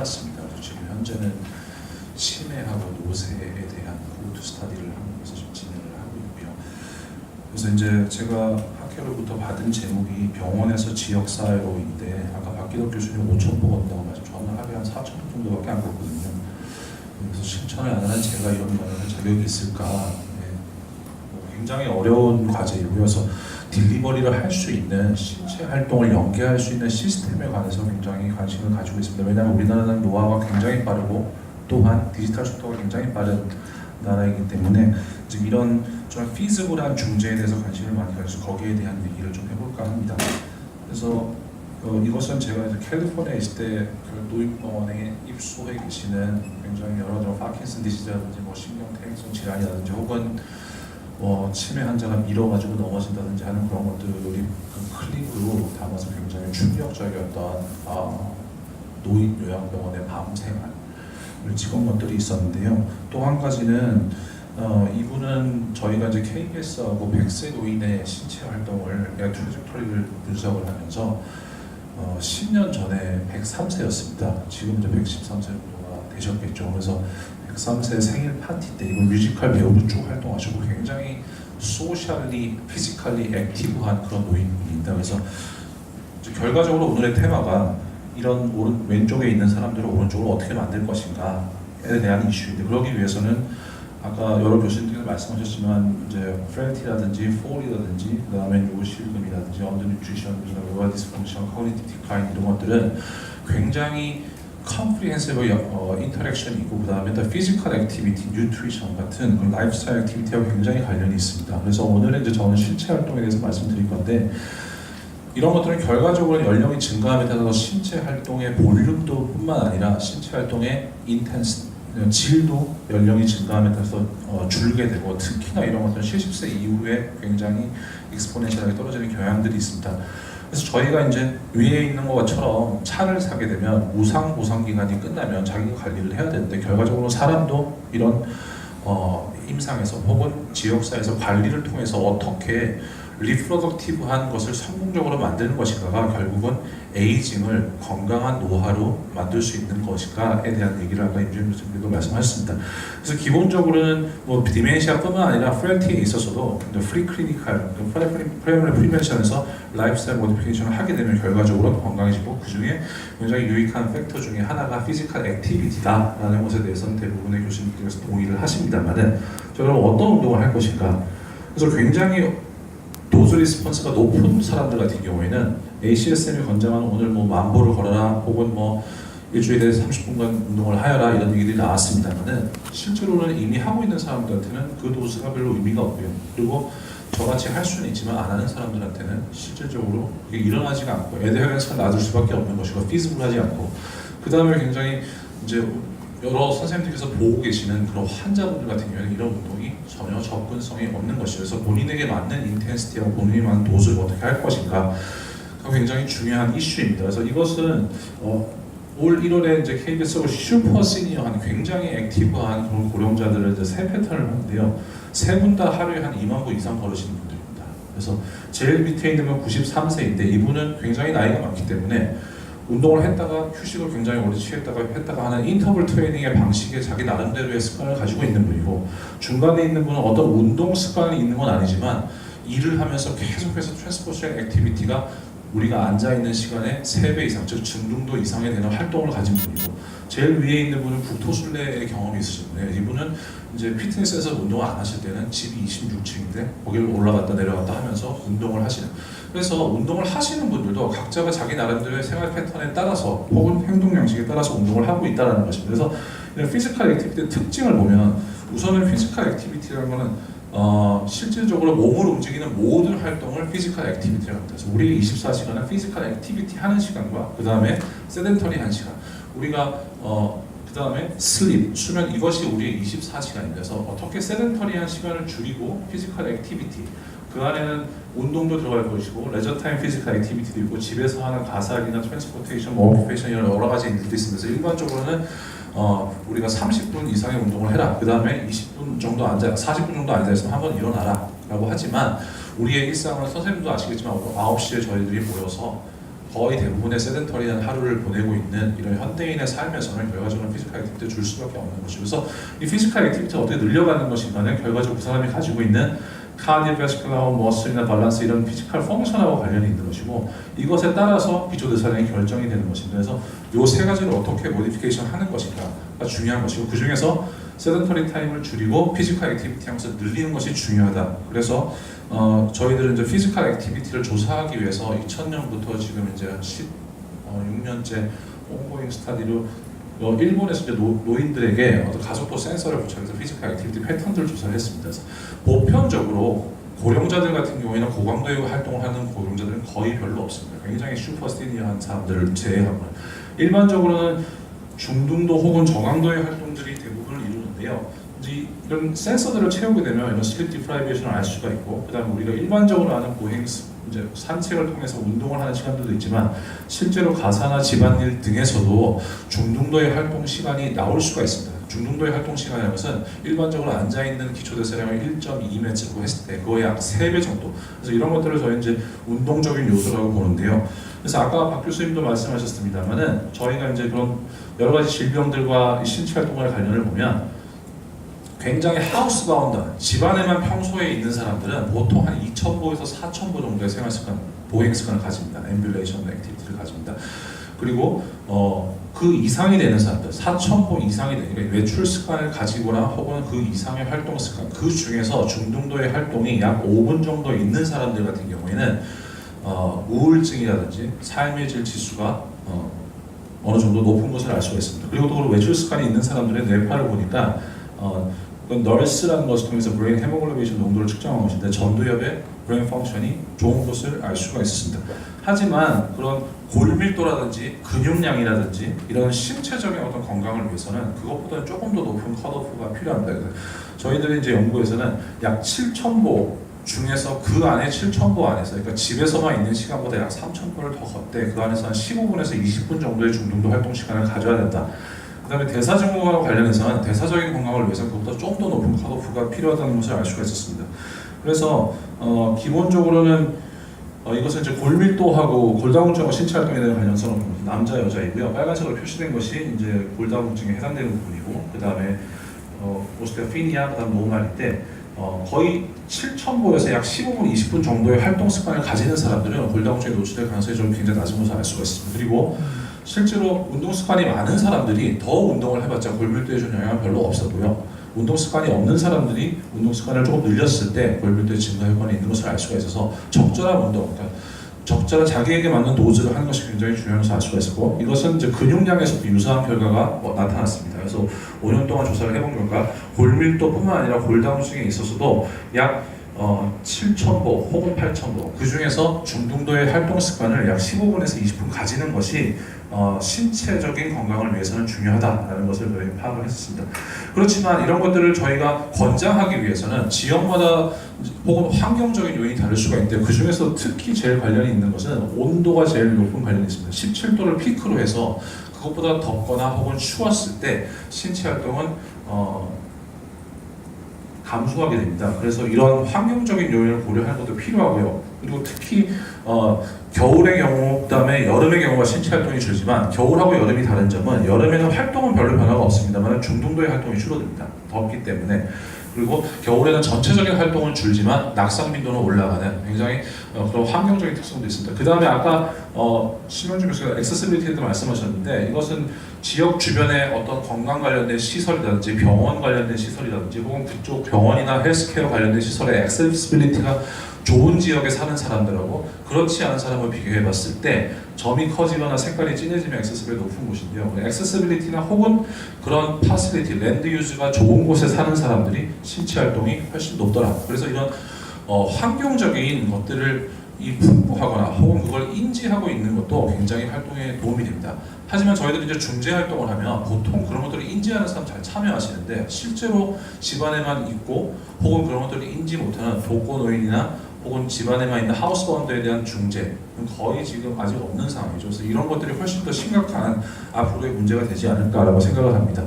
해왔습니다. 그래서 지금 현재는 치매하고 노쇠에 대한 코호트 스터디를 하면서 좀 진행을 하고 있고요. 그래서 이제 제가 학회로부터 받은 제목이 병원에서 지역사회로인데, 아까 박기덕 교수님 5,000보 걷는다고 말씀, 저는 하루에 한 4,000보 정도밖에 안 걷거든요. 그래서 실천을 안 하는 제가 이런 거는 자격이 있을까? 굉장히 어려운 과제이고요. 그래서 딜리버리를 할 수 있는 신체 활동을 연계할 수 있는 시스템에 관해서 굉장히 관심을 가지고 있습니다. 왜냐하면 우리나라는 노화가 굉장히 빠르고 또한 디지털 속도가 굉장히 빠른 나라이기 때문에 지금 이런 좀 피지블한 중재에 대해서 관심을 많이 가지고 거기에 대한 얘기를 좀 해볼까 합니다. 그래서 이것은 제가 이제 캘리포니아에 있을 때 노인병원에 입소해 계시는 굉장히 여러 파킨슨 디지즈라든지 신경퇴행성 질환이라든지 혹은 치매 환자가 밀어가지고 넘어진다든지 하는 그런 것들이 클립으로 담아서 굉장히 충격적이었던 노인 요양병원의 밤생활을 찍은 것들이 있었는데요. 또 한 가지는 이분은 저희가 이제 KBS하고 100세 노인의 신체 활동을 트레젝토리를 분석을 하면서 10년 전에 103세였습니다. 지금 이제 113세 정도가 되셨겠죠. 그래서 103세 생일 파티 때 이거 뮤지컬 배우로 쭉 활동하시고 굉장히 소셜리, 피지컬리 액티브한 그런 노인입니다. 그래서 결과적으로 오늘의 테마가 이런 왼쪽에 있는 사람들을 오른쪽으로 어떻게 만들 것인가에 대한 이슈인데, 그러기 위해서는 아까 여러 교수님께서 말씀하셨지만 이제 프레티라든지 폴이라든지 그다음에 요실금이라든지 언더뉴트리션, 로아 디스펑션, 커그니티브 디클라인 이런 것들은 굉장히 컴프리헨시브 인터랙션이 있고 그다음에 또 피지컬 액티비티, 뉴트리션 같은 그런 라이프스타일 액티비티하고 굉장히 관련이 있습니다. 그래서 오늘은 이제 저는 신체 활동에 대해서 말씀드릴 건데, 이런 것들은 결과적으로 연령이 증가함에 따라서 신체 활동의 볼륨도 뿐만 아니라 신체 활동의 인텐스, 질도 연령이 증가함에 따라서 줄게 되고, 특히나 이런 것들은 70세 이후에 굉장히 익스포넨셜하게 떨어지는 경향들이 있습니다. 그래서 저희가 이제 위에 있는 것처럼 차를 사게 되면 무상 보상 기간이 끝나면 자기가 관리를 해야 되는데, 결과적으로 사람도 이런 임상에서 혹은 지역사회에서 관리를 통해서 어떻게 리프로덕티브한 것을 성공적으로 만드는 것인가가 결국은 에이징을 건강한 노화로 만들 수 있는 것인가에 대한 얘기를 아까 임준일 교수님도 말씀하셨습니다. 그래서 기본적으로는 디멘시아뿐만 아니라 프레티에 있어서도 프리클리니컬, 프라이머리 프리벤션에서 라이프스타일 모디피케이션을 하게 되면 결과적으로 건강해지고, 그 중에 굉장히 유익한 팩터 중에 하나가 피지컬 액티비티다라는 것에 대해서는 대부분의 교수님들께서 동의를 하십니다만은, 자, 그럼 어떤 운동을 할 것인가? 그래서 굉장히 도즈 리스폰스가 높은 사람들 같은 경우에는 ACSM이 권장하는 오늘 만보를 걸어라 혹은 일주일에 30분간 운동을 하여라 이런 얘기들이 나왔습니다만은, 실제로는 이미 하고 있는 사람들한테는 그 도수가 별로 의미가 없고요. 그리고 저같이 할 수는 있지만 안 하는 사람들한테는 실질적으로 이게 일어나지가 않고 에드헤런스가 낮을 수밖에 없는 것이고 피지컬하지 않고, 그 다음에 굉장히 이제 여러 선생님들께서 보고 계시는 그런 환자분들 같은 경우에는 이런 운동이 전혀 접근성이 없는 것이죠. 그래서 본인에게 맞는 인텐시티하고 본인에 맞는 도수를 어떻게 할 것인가 굉장히 중요한 이슈입니다. 그래서 이것은 올 1월에 이제 KBS하고 슈퍼 시니어한 굉장히 액티브한 그런 고령자들을 이제 세 패턴을 하는데요. 세 분 다 하루에 한 2만 보 이상 걸으시는 분들입니다. 그래서 제일 밑에 있는 건 93세인데 이분은 굉장히 나이가 많기 때문에 운동을 했다가 휴식을 굉장히 오래 취했다가 하는 인터벌 트레이닝의 방식에 자기 나름대로의 습관을 가지고 있는 분이고, 중간에 있는 분은 어떤 운동 습관이 있는 건 아니지만 일을 하면서 계속해서 트랜스포션 액티비티가 우리가 앉아있는 시간의 3배 이상, 즉 중등도 이상에 되는 활동을 가진 분이고, 제일 위에 있는 분은 국토순례의 경험이 있으신 분이에요. 이분은 이제 피트니스에서 운동을 안 하실 때는 집이 26층인데 거기를 올라갔다 내려갔다 하면서 운동을 하시는, 그래서 운동을 하시는 분들도 각자가 자기 나름대로의 생활 패턴에 따라서 혹은 행동 양식에 따라서 운동을 하고 있다는 것입니다. 그래서 이런 피지컬 액티비티의 특징을 보면, 우선은 피지컬 액티비티라는 것은 실질적으로 몸을 움직이는 모든 활동을 피지컬 액티비티라고 합니다. 그래서 우리 24시간은 피지컬 액티비티 하는 시간과 그 다음에 세덴터리 한 시간, 우리가 그 다음에 슬립, 수면, 이것이 우리의 24시간입니다. 그래서 어떻게 세덴터리한 시간을 줄이고 피지컬 액티비티, 그 안에는 운동도 들어갈 것이고 레저 타임 피지컬 액티비티도 있고 집에서 하는 가사일이나 트랜스포테이션, 오큐페이션 이런 여러 가지 일들도 있습니다. 그래서 일반적으로는 우리가 30분 이상의 운동을 해라, 그 다음에 20분 정도 앉아, 40분 정도 앉아있으면 한번 일어나라 라고 하지만, 우리의 일상은 선생님도 아시겠지만 9시에 저희들이 모여서 거의 대부분의 세덴터리한 하루를 보내고 있는 이런 현대인의 삶에서는 결과적으로 피지컬 액티비티를 줄 수밖에 없는 것이고, 그래서 이 피지컬 액티비티를 어떻게 늘려가는 것인가는 결과적으로 그 사람이 가지고 있는 카디오바스큘러, 머슬이나 밸런스 이런 피지컬 펑션하고 관련이 있는 것이고, 이것에 따라서 기초대사량이 결정이 되는 것입니다. 그래서 이 세 가지를 어떻게 모디피케이션 하는 것인가가 중요한 것이고, 그 중에서 세덴터리 타임을 줄이고 피지컬 액티비티 하면서 늘리는 것이 중요하다. 그래서 저희들은 이제 피지컬 액티비티를 조사하기 위해서 2000년부터 지금 이제 16년째 온고잉 스타디로 일본에서 이제 노인들에게 어떤 가속도 센서를 부착해서 피지컬 액티비티 패턴들을 조사를 했습니다. 그래서 보편적으로 고령자들 같은 경우에는 고강도의 활동을 하는 고령자들은 거의 별로 없습니다. 굉장히 슈퍼 시니어한 사람들을 제외하고는. 일반적으로는 중등도 혹은 저강도의 활동들이 대부분을 이루는데요. 이제 이런 센서들을 채우게 되면 이런 슬립 디프라이베이션을 알 수가 있고, 그다음에 우리가 일반적으로 아는 보행 이제 산책을 통해서 운동을 하는 시간들도 있지만, 실제로 가사나 집안일 등에서도 중등도의 활동 시간이 나올 수가 있습니다. 중등도의 활동 시간이라는 것은 일반적으로 앉아있는 기초대사량을 1.2매쯤 했을 때 그거의 약 3배 정도. 그래서 이런 것들을 저희 이제 운동적인 요소라고 보는데요. 그래서 아까 박 교수님도 말씀하셨습니다만은 저희가 이제 그런 여러 가지 질병들과 신체 활동과 관련을 보면 굉장히 하우스바운드, 집안에만 평소에 있는 사람들은 보통 한 2,000보에서 4,000보 정도의 생활 습관, 보행 습관을 가집니다. 앰뷸레이션 액티비티를 가집니다. 그리고 그 이상이 되는 사람들, 4,000보 이상이 되는 외출 습관을 가지거나 혹은 그 이상의 활동 습관, 그 중에서 중등도의 활동이 약 5분 정도 있는 사람들 같은 경우에는 우울증이라든지 삶의 질 지수가 어느 정도 높은 것을 알 수가 있습니다. 그리고 또 외출 습관이 있는 사람들의 뇌파를 보니까 그건 널스라는 것을 통해서 브레인 헤모글로빈 농도를 측정한 것인데 전두엽의 브레인 펑션이 좋은 것을 알 수가 있습니다. 하지만 그런 골밀도라든지 근육량이라든지 이런 신체적인 어떤 건강을 위해서는 그것보다는 조금 더 높은 컷오프가 필요합니다. 저희들이 이제 연구에서는 약 7,000보 중에서 그 안에 7,000보 안에서, 그러니까 집에서만 있는 시간보다 약 3,000보를 더 걷되 그 안에서 한 15분에서 20분 정도의 중등도 활동 시간을 가져야 된다. 그 다음에 대사증후군과 관련해서는 대사적인 건강을 위해서 그것보다 좀 더 높은 컷오프가 필요하다는 것을 알 수가 있었습니다. 그래서 기본적으로는 이것은 이제 골밀도하고 골다공증과 신체 활동에 대한 관련성은 남자 여자이고요. 빨간색으로 표시된 것이 이제 골다공증에 해당되는 부분이고, 그 다음에 오스테오피니아, 그 다음 노말인데 거의 7,000보에서 약 15분, 20분 정도의 활동 습관을 가지는 사람들은 골다공증에 노출될 가능성이 좀 굉장히 낮은 것을 알 수가 있습니다. 그리고 실제로 운동 습관이 많은 사람들이 더 운동을 해봤자 골밀도에 주는 영향은 별로 없어도요, 운동 습관이 없는 사람들이 운동 습관을 조금 늘렸을 때 골밀도의 증가 효과는 있는 것을 알 수가 있어서 적절한 운동, 그러니까 적절한 자기에게 맞는 도즈를 하는 것이 굉장히 중요한 것을 알 수가 있었고, 이것은 이제 근육량에서도 유사한 결과가 나타났습니다. 그래서 5년 동안 조사를 해본 결과 골밀도뿐만 아니라 골다공증에 있어서도 약 7,000보 혹은 8,000보, 그 중에서 중등도의 활동 습관을 약 15분에서 20분 가지는 것이 신체적인 건강을 위해서는 중요하다라는 것을 저희 파악을 했습니다. 그렇지만 이런 것들을 저희가 권장하기 위해서는 지역마다 혹은 환경적인 요인이 다를 수가 있는데, 그 중에서 특히 제일 관련이 있는 것은 온도가 제일 높은 관련이 있습니다. 17도를 피크로 해서 그것보다 덥거나 혹은 추웠을 때 신체 활동은 감소하게 됩니다. 그래서 이런 환경적인 요인을 고려하는 것도 필요하고요. 그리고 특히 겨울의 경우, 그다음에 여름의 경우가 신체 활동이 줄지만 겨울하고 여름이 다른 점은 여름에는 활동은 별로 변화가 없습니다만 중등도의 활동이 줄어듭니다. 덥기 때문에. 그리고 겨울에는 전체적인 활동은 줄지만 낙상 빈도는 올라가는 굉장히 그런 환경적인 특성도 있습니다. 그 다음에 아까 심영준 교수가 액세시빌리티에도 말씀하셨는데, 이것은 지역 주변에 어떤 건강 관련된 시설이라든지 병원 관련된 시설이라든지 혹은 그쪽 병원이나 헬스케어 관련된 시설의 액세시빌리티가 좋은 지역에 사는 사람들하고 그렇지 않은 사람을 비교해 봤을 때 점이 커지거나 색깔이 진해지면 액세시빌리티가 높은 곳인데요. 액세시빌리티나 혹은 그런 파실리티, 랜드 유즈가 좋은 곳에 사는 사람들이 신체 활동이 훨씬 높더라. 그래서 이런 환경적인 것들을 풍부하거나 혹은 그걸 인지하고 있는 것도 굉장히 활동에 도움이 됩니다. 하지만 저희들이 이제 중재 활동을 하면 보통 그런 것들을 인지하는 사람 잘 참여하시는데, 실제로 집안에만 있고 혹은 그런 것들을 인지 못하는 독거노인이나 혹은 집안에만 있는 하우스바운드에 대한 중재는 거의 지금 아직 없는 상황이죠. 그래서 이런 것들이 훨씬 더 심각한 앞으로의 문제가 되지 않을까라고 생각을 합니다.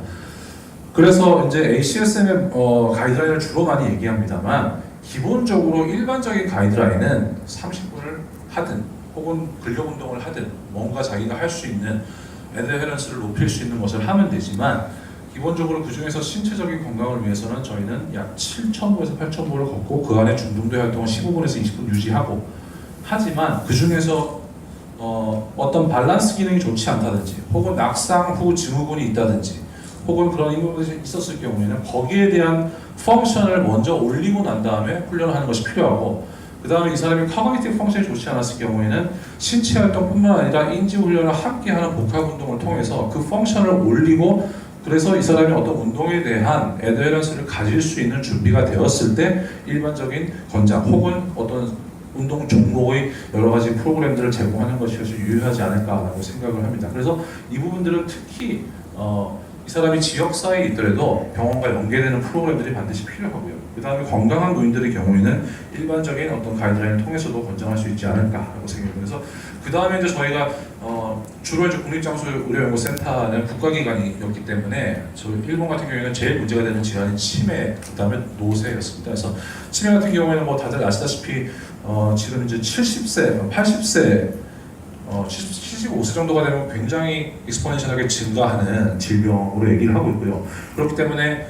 그래서 이제 ACSM의 가이드라인을 주로 많이 얘기합니다만, 기본적으로 일반적인 가이드라인은 30분을 하든 혹은 근력 운동을 하든 뭔가 자기가 할 수 있는 에드헤런스를 높일 수 있는 것을 하면 되지만 기본적으로 그 중에서 신체적인 건강을 위해서는 저희는 약 7,000보에서 8,000보를 걷고 그 안에 중등도 활동을 15분에서 20분 유지하고 하지만 그 중에서 어떤 밸런스 기능이 좋지 않다든지 혹은 낙상 후 증후군이 있다든지 혹은 그런 임무들이 있었을 경우에는 거기에 대한 펑션을 먼저 올리고 난 다음에 훈련을 하는 것이 필요하고 그 다음에 이 사람이 커그니티브 펑션이 좋지 않았을 경우에는 신체 활동뿐만 아니라 인지 훈련을 함께 하는 복합 운동을 통해서 그 펑션을 올리고 그래서 이 사람이 어떤 운동에 대한 에드헤런스를 가질 수 있는 준비가 되었을 때 일반적인 권장 혹은 어떤 운동 종목의 여러 가지 프로그램들을 제공하는 것이 아주 유효하지 않을까라고 생각을 합니다. 그래서 이 부분들은 특히 이 사람이 지역사회에 있더라도 병원과 연계되는 프로그램들이 반드시 필요하고요. 그 다음에 건강한 노인들의 경우에는 일반적인 어떤 가이드라인을 통해서도 권장할 수 있지 않을까라고 생각합니다. 그래서 그 다음에 이제 저희가 주로 이제 국립장소의료연구센터는 국가기관이었기 때문에 저 일본 같은 경우에는 제일 문제가 되는 질환이 치매, 그 다음에 노쇠였습니다. 그래서 치매 같은 경우에는 뭐 다들 아시다시피 지금 이제 70세, 80세 75세 정도가 되면 굉장히 익스포넨셜하게 증가하는 질병으로 얘기를 하고 있고요. 그렇기 때문에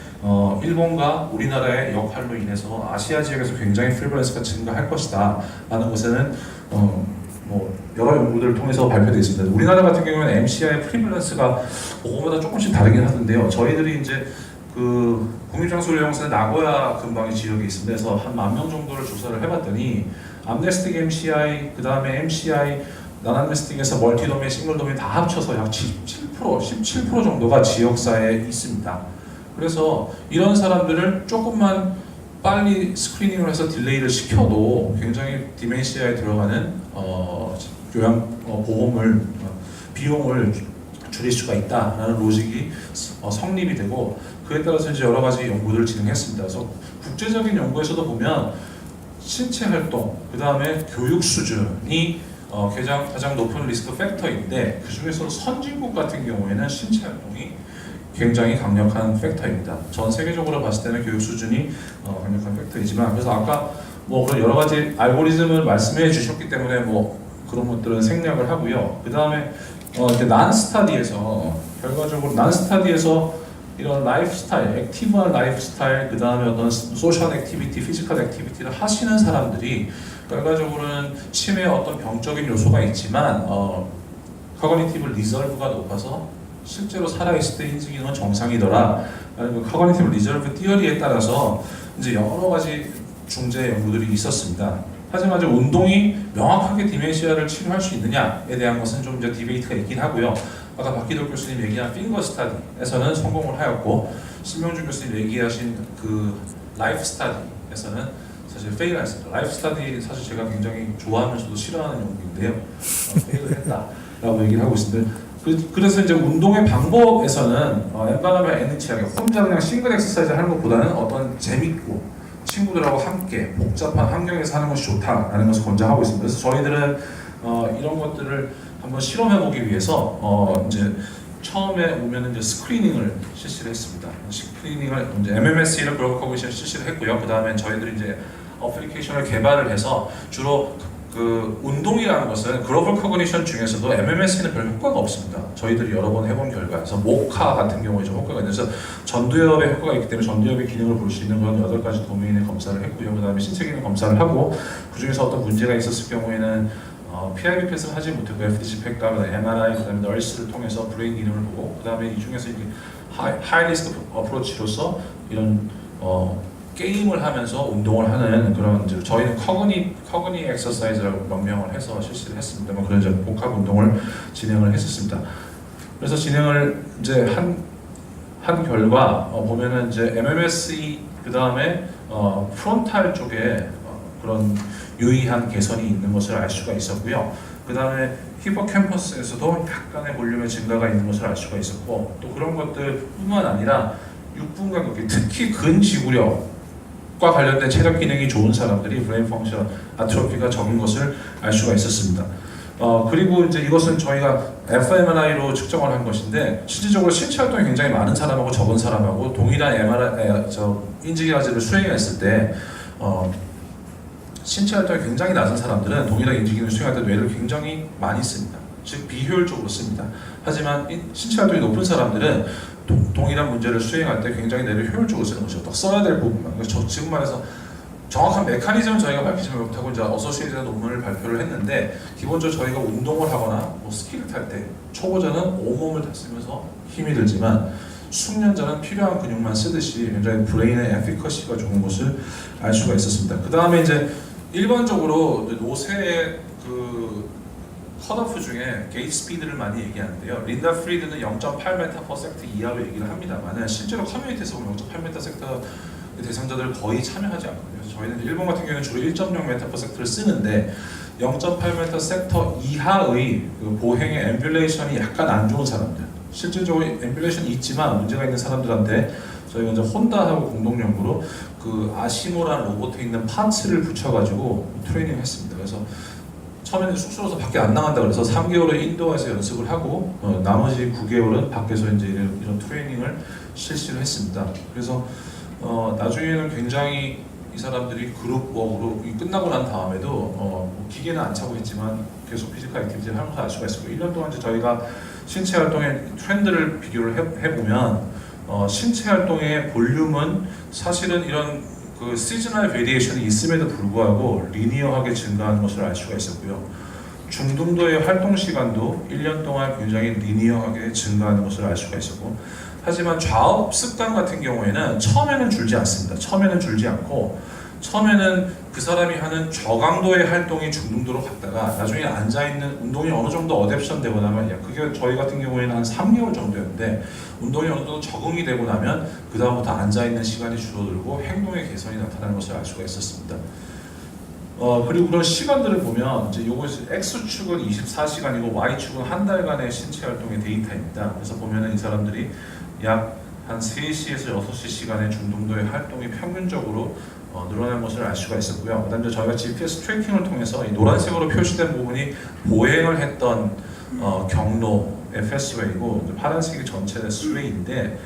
일본과 우리나라의 역할로 인해서 아시아 지역에서 굉장히 프리밸런스가 증가할 것이다 라는 것에는 뭐 여러 연구들을 통해서 발표되어 있습니다. 우리나라 같은 경우에는 MCI의 프리밸런스가 그거보다 조금씩 다르긴 하던데요. 저희들이 이제 그 국립장소의료연구센터 나고야 근방의 지역에 있습니다. 그래서 한 10,000명 정도를 조사를 해봤더니 암네스틱 MCI, 그 다음에 MCI 나나메스틱에서 멀티도메인, 싱글도메인 다 합쳐서 약 17% 정도가 지역사회에 있습니다. 그래서 이런 사람들을 조금만 빨리 스크리닝을 해서 딜레이를 시켜도 굉장히 디멘시아에 들어가는 보험을 비용을 줄일 수가 있다라는 로직이 성립이 되고 그에 따라서 이제 여러 가지 연구들을 진행했습니다. 그래서 국제적인 연구에서도 보면 신체 활동, 그 다음에 교육 수준이 가장 높은 리스크 팩터인데 그 중에서도 선진국 같은 경우에는 신체 활동이 굉장히 강력한 팩터입니다. 전 세계적으로 봤을 때는 교육 수준이 강력한 팩터이지만 그래서 아까 뭐 그런 여러 가지 알고리즘을 말씀해 주셨기 때문에 뭐 그런 것들은 생략을 하고요. 그 다음에 난 스타디에서 결과적으로 난 스타디에서 이런 라이프 스타일, 액티브한 라이프 스타일, 그 다음에 어떤 소셜 액티비티, 피지컬 액티비티를 하시는 사람들이 결과적으로는 치매에 어떤 병적인 요소가 있지만 커그니티브 리저브가 높아서 실제로 살아있을 때 인지 기능은 정상이더라. 그 커그니티브 리저브 티어리에 따라서 이제 여러 가지 중재 연구들이 있었습니다. 하지만 이제 운동이 명확하게 디멘시아를 치료할 수 있느냐에 대한 것은 좀 이제 디베이트가 있긴 하고요. 아까 박기덕 교수님 얘기한 핑거 스타디에서는 성공을 하였고 신명준 교수님 얘기하신 그 라이프 스타디에서는 사실 페일을 했습니다. 라이프 스타디 사실 제가 굉장히 좋아하면서도 싫어하는 연구인데요. 페일을 했다라고 얘기를 하고 있습니다. 그래서 이제 운동의 방법에서는 엔바나멜 에너지하게 혼자 그냥 싱글 엑서사이즈 하는 것보다는 어떤 재밌고 친구들하고 함께 복잡한 환경에서 하는 것이 좋다라는 것을 권장하고 있습니다. 그래서 저희들은 이런 것들을 한번 실험해보기 위해서 이제 처음에 오면 이제 스크리닝을 실시를 했습니다. 스크리닝을 이제 MMSE를 글로벌 커그니션 실시를 했고요. 그 다음에 저희들이 이제 어플리케이션을 개발을 해서 주로 그 운동이라는 것은 글로벌 커그니션 중에서도 MMSE는 별 효과가 없습니다. 저희들이 여러 번 해본 결과에서 모카 같은 경우에 좀 효과가 있어서 전두엽에 효과가 있기 때문에 전두엽의 기능을 볼 수 있는 그런 8가지 도메인의 검사를 했고요. 그 다음에 신체 기능 검사를 하고 그 중에서 어떤 문제가 있었을 경우에는 PIB 패스를 하지 못했고 FDG 팩과 MRI, 그 다음에 널스를 통해서 브레인 기능을 보고 그 다음에 이 중에서 이제 하이 리스크 어프로치로서 이런 게임을 하면서 운동을 하는 그런 이제 저희는 커그니 엑서사이즈라고 명명을 해서 실시를 했습니다만 그런 이제 복합 운동을 진행을 했었습니다. 그래서 진행을 이제 한 결과 보면은 이제 MMSE 그 다음에 프론탈 쪽에 그런 유의한 개선이 있는 것을 알 수가 있었고요. 그 다음에 히포캠퍼스에서도 약간의 볼륨의 증가가 있는 것을 알 수가 있었고 또 그런 것들뿐만 아니라 6분 간격이 특히 근지구력과 관련된 체력 기능이 좋은 사람들이 브레인 펑션 아트로피가 적은 것을 알 수가 있었습니다. 그리고 이제 이것은 저희가 fMRI로 측정을 한 것인데 실질적으로 신체 활동이 굉장히 많은 사람하고 적은 사람하고 동일한 인지기화제를 수행했을 때 신체 활동이 굉장히 낮은 사람들은 동일하게 인지기능을 수행할 때 뇌를 굉장히 많이 씁니다. 즉 비효율적으로 씁니다. 하지만 신체 활동이 높은 사람들은 동일한 문제를 수행할 때 굉장히 뇌를 효율적으로 쓰는 것이죠. 딱 써야 될 부분만. 그래서 지금 말해서 정확한 메커니즘은 저희가 밝히지 못하고 이제 어소시에이티드 논문을 발표를 했는데, 기본적으로 저희가 운동을 하거나 뭐 스키를 탈 때 초보자는 온몸을 다 쓰면서 힘이 들지만 숙련자는 필요한 근육만 쓰듯이 굉장히 브레인의 에피커시가 좋은 것을 알 수가 있었습니다. 그 다음에 이제 일반적으로 노쇠의 그 컷오프 중에 게이지 스피드를 많이 얘기하는데요. 린다 프리드는 0.8m/s 이하로 얘기를 합니다만 실제로 커뮤니티에서 보면 0.8m/s 대상자들 거의 참여하지 않거든요. 그래서 저희는 일본 같은 경우는 주로 1.0m/s를 쓰는데 0.8m/s 이하의 그 보행의 앰뷸레이션이 약간 안 좋은 사람들, 실질적으로 앰뷸레이션이 있지만 문제가 있는 사람들한테 저희가 이제 혼다하고 공동 연구로 그 아시모라는 로봇에 있는 파츠를 붙여가지고 트레이닝을 했습니다. 그래서 처음에는 쑥스러워서 밖에 안 나간다 그래서 3개월을 인도에서 연습을 하고 나머지 9개월은 밖에서 이제 이런 트레이닝을 실시를 했습니다. 그래서 나중에는 굉장히 이 사람들이 그룹워크로 끝나고 난 다음에도 기계는 안 차고 했지만 계속 피지컬 액티비티를 하는 걸 알 수가 있었고, 1년 동안 이제 저희가 신체 활동의 트렌드를 비교를 해보면 신체 활동의 볼륨은 사실은 이런 그 시즈널 베리에이션이 있음에도 불구하고 리니어하게 증가하는 것을 알 수가 있었고요. 중등도의 활동 시간도 1년 동안 굉장히 리니어하게 증가하는 것을 알 수가 있었고, 하지만 좌업 습관 같은 경우에는 처음에는 줄지 않습니다. 처음에는 줄지 않고 처음에는 그 사람이 하는 저강도의 활동이 중등도로 갔다가 나중에 앉아있는 운동이 어느 정도 어댑션 되고 나면, 그게 저희 같은 경우에는 한 3개월 정도였는데 운동이 어느 정도 적응이 되고 나면 그 다음부터 앉아있는 시간이 줄어들고 행동의 개선이 나타나는 것을 알 수가 있었습니다. 그리고 그런 시간들을 보면 이제 요거 X축은 24시간이고 Y축은 한 달간의 신체 활동의 데이터입니다. 그래서 보면은 이 사람들이 약 한 3시에서 6시 시간의 중등도의 활동이 평균적으로 늘어난 것을 알 수가 있었고요. 그 다음에 저희가 GPS 트래킹을 통해서 이 노란색으로 표시된 부분이 보행을 했던 경로의 패스웨이고, 파란색이 전체 스웨이인데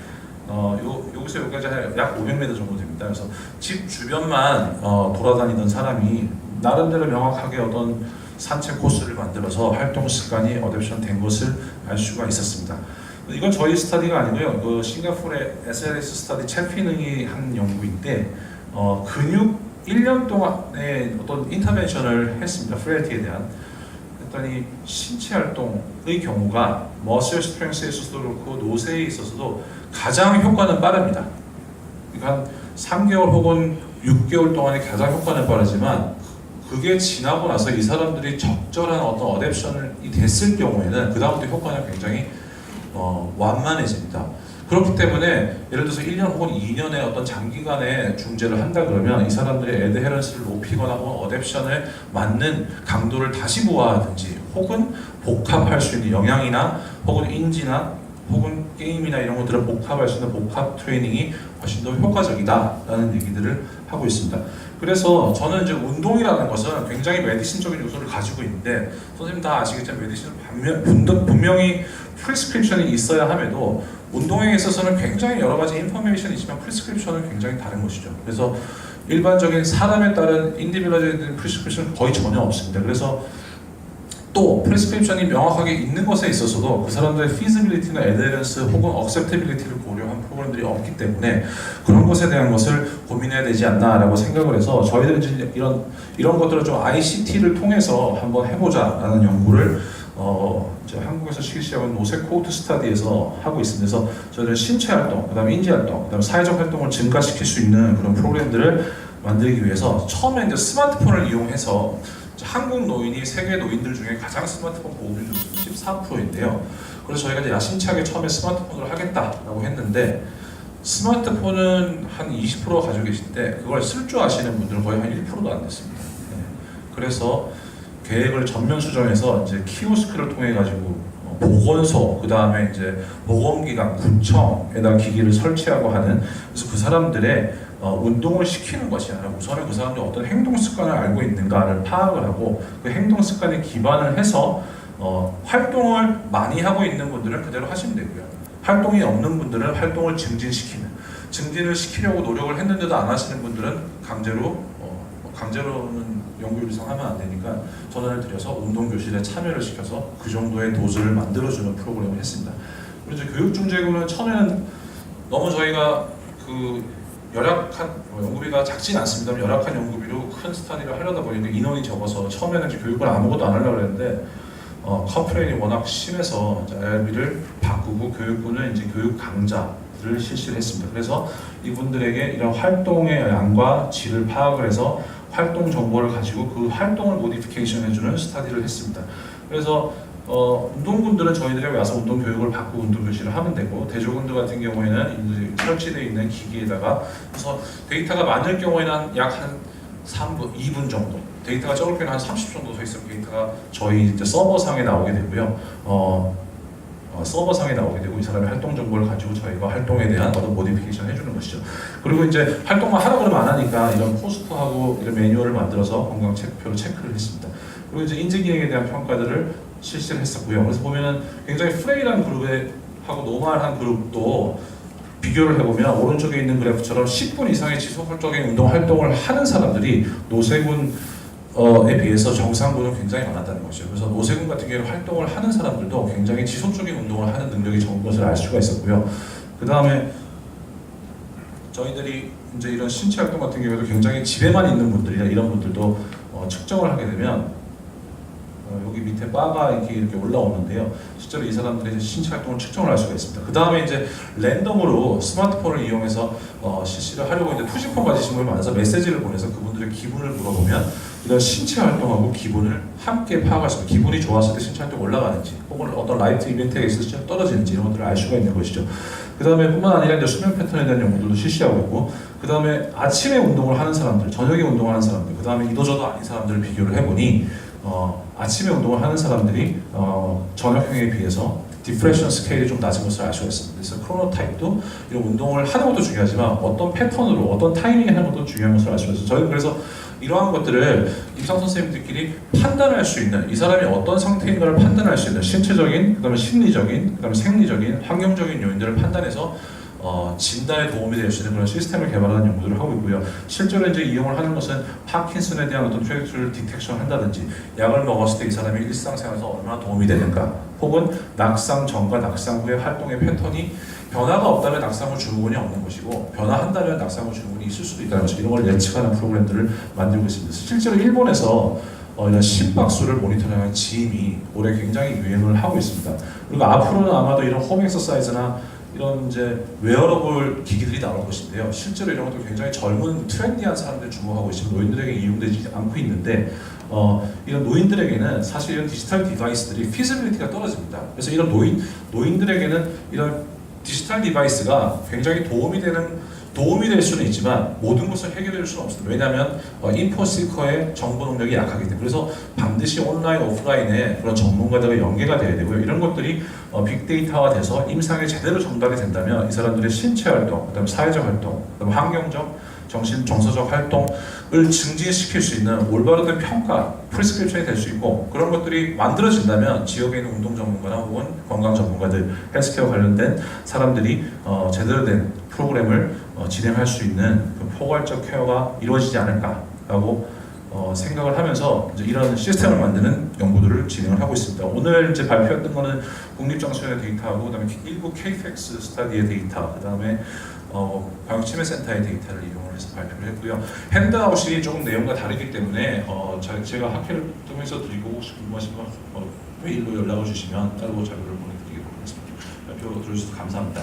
여기서 여기까지 약 500m 정도 됩니다. 그래서 집 주변만 돌아다니던 사람이 나름대로 명확하게 어떤 산책 코스를 만들어서 활동 습관이 어댑션 된 것을 알 수가 있었습니다. 이건 저희 스터디가 아니고요. 그 싱가포르의 SLS 스터디 챔피능이 한 연구인데 근육 1년 동안의 어떤 인터벤션을 했습니다. 프레일티에 대한. 했더니 신체 활동의 경우가 머슬 스트렝스에 있어서도 그렇고 노쇠에 있어서도 가장 효과는 빠릅니다. 그러니까 3개월 혹은 6개월 동안에 가장 효과는 빠르지만 그게 지나고 나서 이 사람들이 적절한 어떤 어댑션이 됐을 경우에는 그 다음부터 효과는 굉장히 완만해집니다. 그렇기 때문에 예를 들어서 1년 혹은 2년의 어떤 장기간의 중재를 한다 그러면 이 사람들의 에드헤런스를 높이거나 혹은 어댑션에 맞는 강도를 다시 모아하든지 혹은 복합할 수 있는 영양이나 혹은 인지나 혹은 게임이나 이런 것들을 복합할 수 있는 복합 트레이닝이 훨씬 더 효과적이다라는 얘기들을 하고 있습니다. 그래서 저는 이제 운동이라는 것은 굉장히 메디신적인 요소를 가지고 있는데, 선생님 다 아시겠지만 메디신은 분명히 프리스크립션이 있어야 함에도 운동에 있어서는 굉장히 여러 가지 인포메이션이 있지만 프리스크립션은 굉장히 다른 것이죠. 그래서 일반적인 사람에 따른 인디비주얼적인 프리스크립션은 거의 전혀 없습니다. 그래서 또 프리스크립션이 명확하게 있는 것에 있어서도 그 사람들의 피지빌리티나 에드헤런스 혹은 억셉터빌리티를 고려한 프로그램들이 없기 때문에 그런 것에 대한 것을 고민해야 되지 않나라고 생각을 해서 저희들은 이제 이런 것들을 좀 ICT를 통해서 한번 해보자라는 연구를 이제 한국에서 실시하는 노쇠 코호트 스터디에서 하고 있습니다. 그래서 저희들은 신체 활동, 그다음에 인지 활동, 그다음에 사회적 활동을 증가시킬 수 있는 그런 프로그램들을 만들기 위해서 처음에 이제 스마트폰을 이용해서 한국 노인이 세계 노인들 중에 가장 스마트폰 보급률이 14%인데요. 그래서 저희가 이제 야심차게 처음에 스마트폰을 하겠다라고 했는데 스마트폰은 한 20% 가지고 계신데 그걸 쓸 줄 아시는 분들은 거의 한 1%도 안 됐습니다. 네. 그래서 계획을 전면 수정해서 이제 키오스크를 통해 가지고 보건소, 그 다음에 이제 보건기관, 구청에다 기기를 설치하고 하는, 그래서 그 사람들의 운동을 시키는 것이 아니라 우선은 그 사람들이 어떤 행동 습관을 알고 있는가를 파악을 하고 그 행동 습관에 기반을 해서 활동을 많이 하고 있는 분들은 그대로 하시면 되고요. 활동이 없는 분들은 활동을 증진을 시키려고 노력을 했는데도 안 하시는 분들은 강제로 강제로는 연구율 이상 하면 안 되니까 전화를 드려서 운동교실에 참여를 시켜서 그 정도의 도즈를 만들어주는 프로그램을 했습니다. 그리고 이제 교육중재구는 처음에는 너무 저희가 그 열악한 연구비가 작진 않습니다. 열악한 연구비로 큰 스터디를 하려다 보니까 인원이 적어서 처음에는 이제 교육을 아무것도 안 하려고 했는데 컴플레인이 워낙 심해서 IRB를 바꾸고 교육부는 이제 교육 강좌를 실시를 했습니다. 그래서 이분들에게 이런 활동의 양과 질을 파악을 해서 활동 정보를 가지고 그 활동을 모디피케이션 해주는 스터디를 했습니다. 그래서 운동군들은 저희들이 와서 운동 교육을 받고 운동 교실을 하면 되고, 대조군들 같은 경우에는 설치되어 있는 기기에다가 그래서 데이터가 많을 경우에는 약 한 3분, 2분 정도, 데이터가 적을 경우에는 한 30 정도 서 있으면 데이터가 저희 이제 서버상에 나오게 되고요. 서버상에 나오게 되고 이 사람의 활동 정보를 가지고 저희가 활동에 대한 어떤 모디피케이션 해주는 것이죠. 그리고 이제 활동만 하라고 그러면 안 하니까 이런 포스트하고 이런 매뉴얼을 만들어서 건강 체크표로 체크를 했습니다. 그리고 이제 인지기능에 대한 평가들을 실시를 했었고요. 그래서 보면은 굉장히 프레이라는 그룹에 하고 노멀한 그룹도 비교를 해보면 오른쪽에 있는 그래프처럼 10분 이상의 지속적인 운동 활동을 하는 사람들이 노세군에 비해서 정상군은 굉장히 많았다는 것이죠. 그래서 노세군 같은 경우 활동을 하는 사람들도 굉장히 지속적인 운동을 하는 능력이 적은 것을 알 수가 있었고요. 그 다음에 저희들이 이제 이런 신체 활동 같은 경우에도 굉장히 집에만 있는 분들이나 이런 분들도 측정을 하게 되면 여기 밑에 바가 이렇게 올라오는데요. 실제로 이 사람들의 신체 활동을 측정을 할 수가 있습니다. 그 다음에 이제 랜덤으로 스마트폰을 이용해서 실시를 하려고 이제 투지폰 가지신 분이 많아서 메시지를 보내서 그분들의 기분을 물어보면 이런 신체 활동하고 기분을 함께 파악할 수 있습니다. 기분이 좋았을 때 신체 활동이 올라가는지 혹은 어떤 라이트 이벤트가 있을 때 떨어지는지 이런 것들을 알 수가 있는 것이죠. 그 다음에 뿐만 아니라 이제 수면 패턴에 대한 연구들도 실시하고 있고, 그 다음에 아침에 운동을 하는 사람들, 저녁에 운동을 하는 사람들, 그 다음에 이도저도 아닌 사람들을 비교를 해보니 아침에 운동을 하는 사람들이 저녁형에 비해서 디프레션 스케일이 좀 낮은 것을 알 수가 있습니다. 그래서 크로노타입도 이런 운동을 하는 것도 중요하지만 어떤 패턴으로 어떤 타이밍에 하는 것도 중요한 것을 알 수가 있어요. 저희는 그래서 이러한 것들을 임상 선생님들끼리 판단할 수 있는, 이 사람이 어떤 상태인가를 판단할 수 있는 신체적인, 그다음에 심리적인, 그다음에 생리적인, 환경적인 요인들을 판단해서 진단에 도움이 될 수 있는 그런 시스템을 개발하는 연구들을 하고 있고요. 실제로 이제 이용을 하는 것은 파킨슨에 대한 어떤 트랙트를 디텍션 한다든지, 약을 먹었을 때 이 사람이 일상생활에서 얼마나 도움이 되는가, 혹은 낙상 전과 낙상 후의 활동의 패턴이 변화가 없다면 낙상 후 증후군이 없는 것이고, 변화한다면 낙상 후 증후군이 있을 수도 있다는 것이죠. 이런 걸 예측하는 프로그램들을 만들고 있습니다. 실제로 일본에서 이런 심박수를 모니터링하는 짐이 올해 굉장히 유행을 하고 있습니다. 그리고 앞으로는 아마도 이런 홈 엑서사이즈나 이런 이제 웨어러블 기기들이 나올 것인데요. 실제로 이런 것도 굉장히 젊은 트렌디한 사람들 주목하고 있으면 노인들에게 이용되지 않고 있는데, 이런 노인들에게는 사실 이런 디지털 디바이스들이 피지빌리티가 떨어집니다. 그래서 이런 노인들에게는 이런 디지털 디바이스가 굉장히 도움이 될 수는 있지만 모든 것을 해결해 줄 수는 없습니다. 왜냐하면 인포시커의 정보 능력이 약하기 때문에. 그래서 반드시 온라인, 오프라인에 그런 전문가들과 연계가 돼야 되고요. 이런 것들이 빅데이터화 돼서 임상에 제대로 전달이 된다면 이 사람들의 신체 활동, 그다음에 사회적 활동, 그다음에 환경적, 정서적 활동을 증진시킬 수 있는 올바른 된 평가, 프리스크립션이 될 수 있고, 그런 것들이 만들어진다면 지역에 있는 운동 전문가나 혹은 건강 전문가들, 헬스케어 관련된 사람들이 제대로 된 프로그램을 진행할 수 있는 그 포괄적 케어가 이루어지지 않을까라고 생각을 하면서 이제 이런 시스템을 만드는 연구들을 진행을 하고 있습니다. 오늘 이제 발표했던 거는 국립장소연의 데이터하고, 그다음에 일부 KFX 스타디의 데이터, 그다음에 방역치매센터의 데이터를 이용을 해서 발표를 했고요. 핸드아웃이 조금 내용과 다르기 때문에 제가 학회를 통해서 드리고, 혹시 궁금하신 건 메일로 연락을 주시면 따로 자료를 보내드리도록 하겠습니다. 발표 들어주셔서 감사합니다.